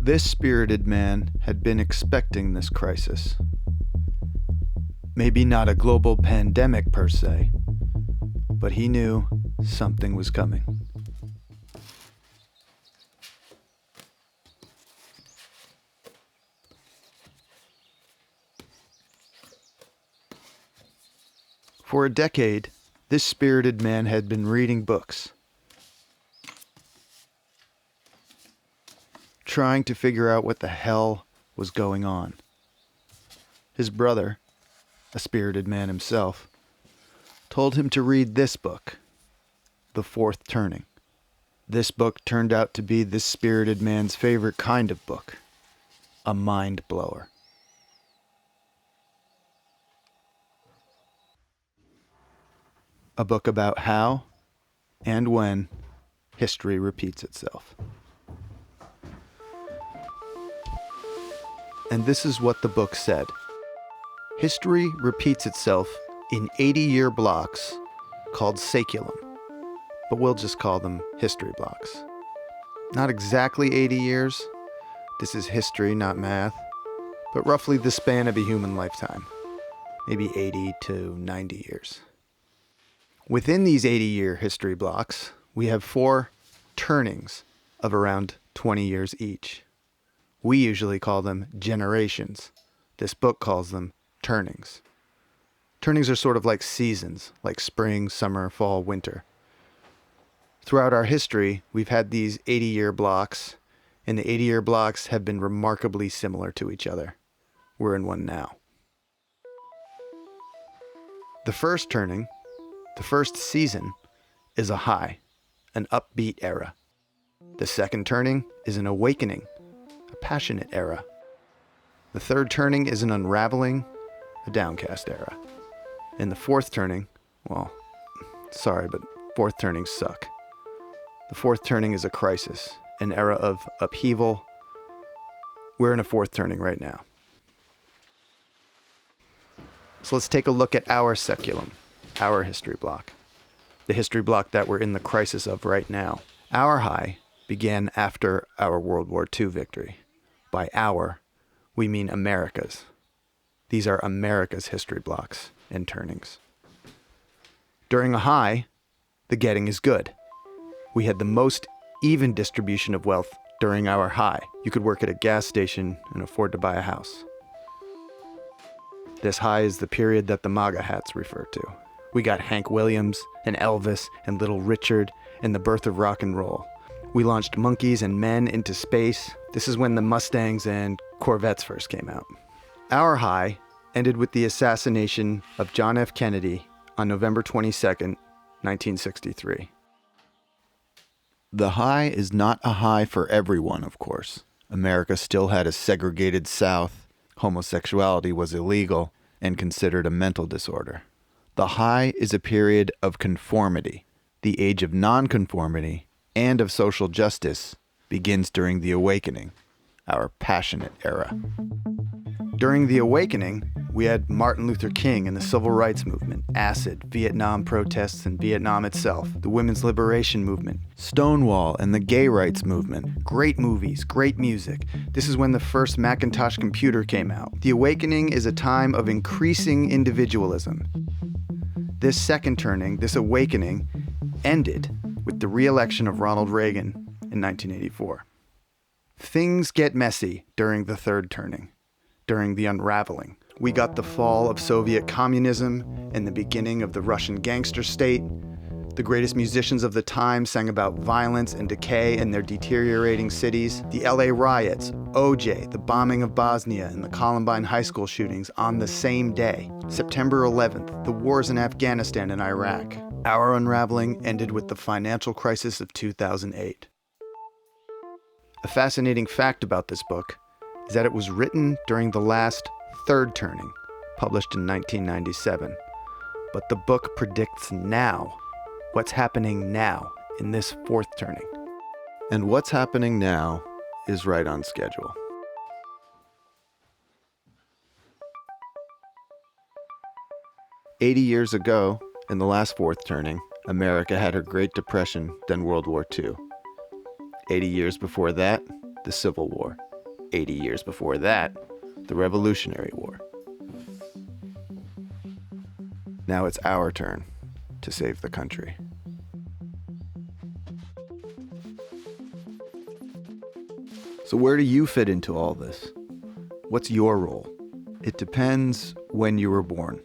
This spirited man had been expecting this crisis. Maybe not a global pandemic per se, but he knew something was coming. For a decade, this spirited man had been reading books, trying to figure out what the hell was going on. His brother, a spirited man himself, told him to read this book, The Fourth Turning. This book turned out to be this spirited man's favorite kind of book, a mind blower. A book about how and when history repeats itself. And this is what the book said. History repeats itself in 80-year blocks called seculum, but we'll just call them history blocks. Not exactly 80 years. This is history, not math, but roughly the span of a human lifetime, maybe 80 to 90 years. Within these 80-year history blocks, we have 4 turnings of around 20 years each. We usually call them generations. This book calls them turnings. Turnings are sort of like seasons, like spring, summer, fall, winter. Throughout our history, we've had these 80-year blocks, and the 80-year blocks have been remarkably similar to each other. We're in one now. The first turning, the first season, is a high, an upbeat era. The second turning is an awakening, a passionate era. The third turning is an unraveling, a downcast era. And the fourth turning, well, sorry, but fourth turnings suck. The fourth turning is a crisis, an era of upheaval. We're in a fourth turning right now. So let's take a look at our seculum, our history block, the history block that we're in the crisis of right now. Our high began after our World War II victory. By our, we mean America's. These are America's history blocks and turnings. During a high, the getting is good. We had the most even distribution of wealth during our high. You could work at a gas station and afford to buy a house. This high is the period that the MAGA hats refer to. We got Hank Williams and Elvis and Little Richard and the birth of rock and roll. We launched monkeys and men into space. This is when the Mustangs and Corvettes first came out. Our high ended with the assassination of John F. Kennedy on November 22nd, 1963. The high is not a high for everyone, of course. America still had a segregated South. Homosexuality was illegal and considered a mental disorder. The high is a period of conformity. The age of nonconformity and of social justice begins during the Awakening, our passionate era. During the Awakening, we had Martin Luther King and the Civil Rights Movement, acid, Vietnam protests and Vietnam itself, the women's liberation movement, Stonewall and the gay rights movement, great movies, great music. This is when the first Macintosh computer came out. The Awakening is a time of increasing individualism. This second turning, this awakening, ended with the re-election of Ronald Reagan in 1984. Things get messy during the third turning, during the unraveling. We got the fall of Soviet communism and the beginning of the Russian gangster state. The greatest musicians of the time sang about violence and decay in their deteriorating cities. The LA riots, OJ, the bombing of Bosnia, and the Columbine high school shootings on the same day. September 11th, the wars in Afghanistan and Iraq. Our unraveling ended with the financial crisis of 2008. A fascinating fact about this book is that it was written during the last third turning, published in 1997. But the book predicts now, what's happening now in this fourth turning. And what's happening now is right on schedule. "80 years ago, in the last fourth turning, America had her Great Depression, then World War II. 80 years before that, the Civil War. 80 years before that, the Revolutionary War. Now it's our turn to save the country. So where do you fit into all this? What's your role? It depends when you were born.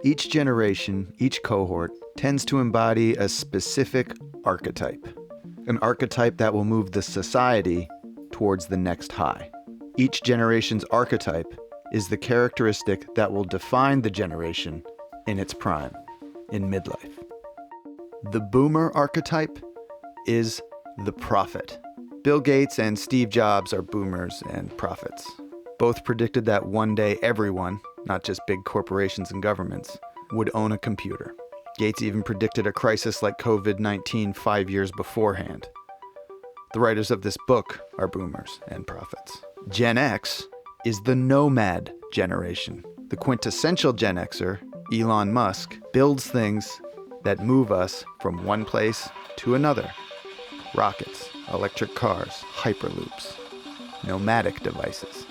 Each generation, each cohort, tends to embody a specific archetype. An archetype that will move the society towards the next high. Each generation's archetype is the characteristic that will define the generation in its prime, in midlife. The boomer archetype is the prophet. Bill Gates and Steve Jobs are boomers and prophets. Both predicted that one day everyone, not just big corporations and governments, would own a computer. Gates even predicted a crisis like COVID-19 5 years beforehand. The writers of this book are boomers and prophets. Gen X is the Nomad Generation. The quintessential Gen Xer, Elon Musk, builds things that move us from one place to another. Rockets, electric cars, hyperloops, nomadic devices.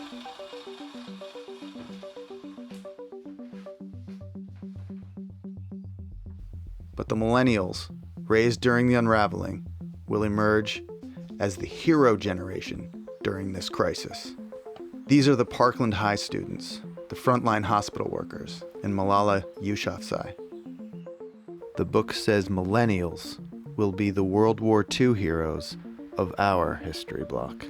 But the Millennials, raised during the unraveling, will emerge as the hero generation during this crisis. These are the Parkland High students, the frontline hospital workers, and Malala Yousafzai. The book says Millennials will be the World War II heroes of our history block.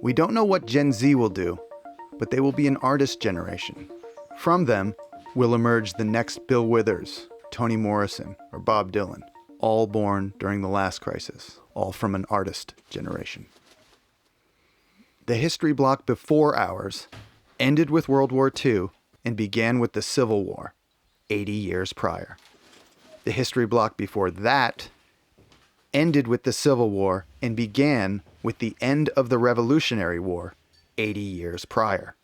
We don't know what Gen Z will do, but they will be an artist generation. From them will emerge the next Bill Withers, Toni Morrison, or Bob Dylan, all born during the last crisis, all from an artist generation. The history block before ours ended with World War II and began with the Civil War, 80 years prior. The history block before that ended with the Civil War and began with the end of the Revolutionary War, 80 years prior.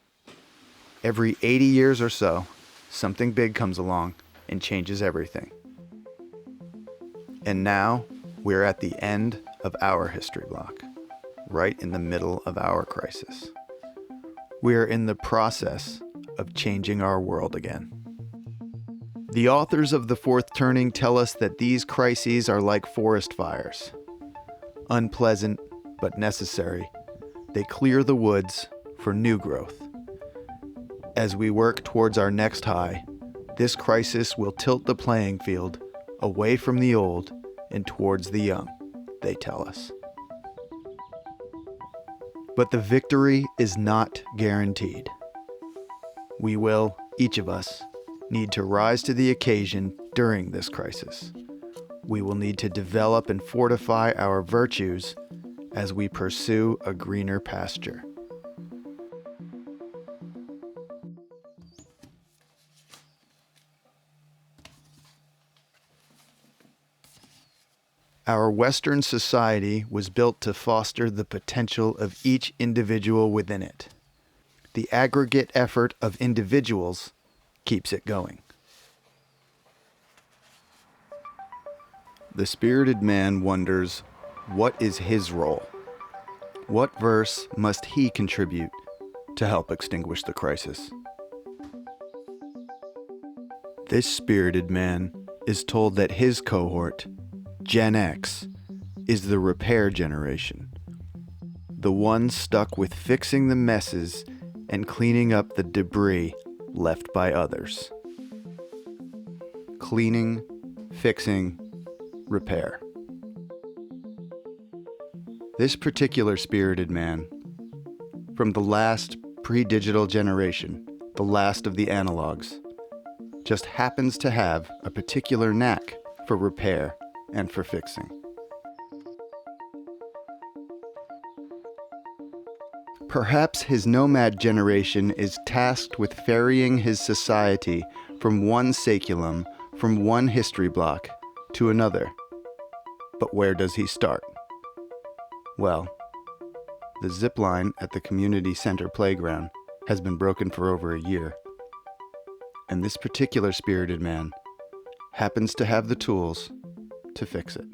Every 80 years or so, something big comes along and changes everything. And now, we're at the end of our history block, right in the middle of our crisis. We're in the process of changing our world again. The authors of The Fourth Turning tell us that these crises are like forest fires. Unpleasant, but necessary, they clear the woods for new growth. As we work towards our next high, this crisis will tilt the playing field away from the old and towards the young, they tell us. But the victory is not guaranteed. We will, each of us, need to rise to the occasion during this crisis. We will need to develop and fortify our virtues as we pursue a greener pasture. Our Western society was built to foster the potential of each individual within it. The aggregate effort of individuals keeps it going. The spirited man wonders, what is his role? What verse must he contribute to help extinguish the crisis? This spirited man is told that his cohort, Gen X, is the repair generation, the one stuck with fixing the messes and cleaning up the debris left by others. Cleaning, fixing, repair. This particular spirited man, from the last pre-digital generation, the last of the analogs, just happens to have a particular knack for repair and for fixing. Perhaps his nomad generation is tasked with ferrying his society from one seculum, from one history block, to another. But where does he start? Well, the zip line at the community center playground has been broken for over a year. And this particular spirited man happens to have the tools to fix it.